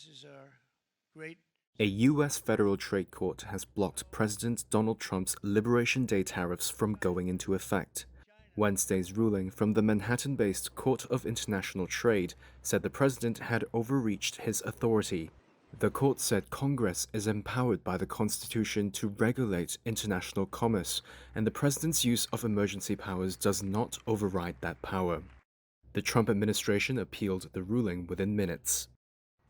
This is our great. A U.S. federal trade court has blocked President Donald Trump's Liberation Day tariffs from going into effect. Wednesday's ruling from the Manhattan-based Court of International Trade said the president had overreached his authority. The court said Congress is empowered by the Constitution to regulate international commerce, and the president's use of emergency powers does not override that power. The Trump administration appealed the ruling within minutes.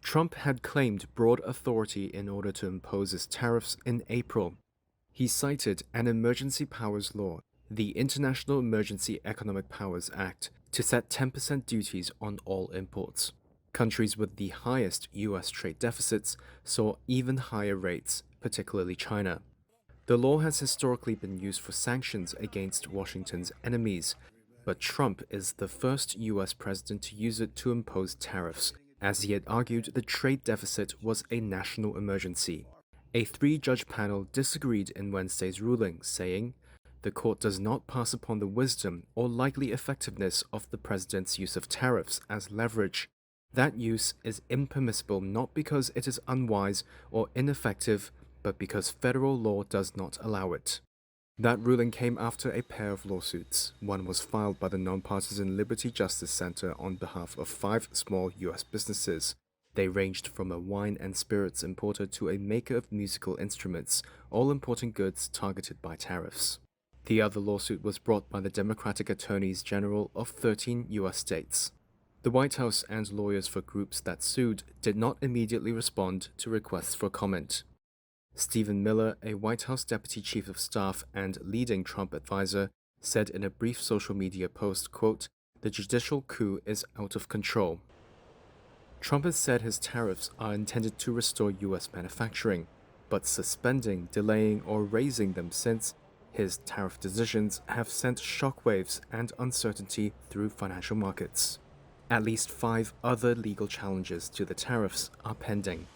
Trump had claimed broad authority in order to impose his tariffs in April. He cited an emergency powers law, the International Emergency Economic Powers Act, to set 10% duties on all imports. Countries with the highest U.S. trade deficits saw even higher rates, particularly China. The law has historically been used for sanctions against Washington's enemies, but Trump is the first U.S. president to use it to impose tariffs, as he had argued the trade deficit was a national emergency. A three-judge panel disagreed in Wednesday's ruling, saying, "The court does not pass upon the wisdom or likely effectiveness of the president's use of tariffs as leverage. That use is impermissible not because it is unwise or ineffective, but because federal law does not allow it." That ruling came after a pair of lawsuits. One was filed by the nonpartisan Liberty Justice Center on behalf of 5 small U.S. businesses. They ranged from a wine and spirits importer to a maker of musical instruments, all importing goods targeted by tariffs. The other lawsuit was brought by the Democratic Attorneys General of 13 U.S. states. The White House and lawyers for groups that sued did not immediately respond to requests for comment. Stephen Miller, a White House deputy chief of staff and leading Trump advisor, said in a brief social media post, quote, "The judicial coup is out of control." Trump has said his tariffs are intended to restore U.S. manufacturing, but suspending, delaying, or raising them since his tariff decisions have sent shockwaves and uncertainty through financial markets. At least 5 other legal challenges to the tariffs are pending.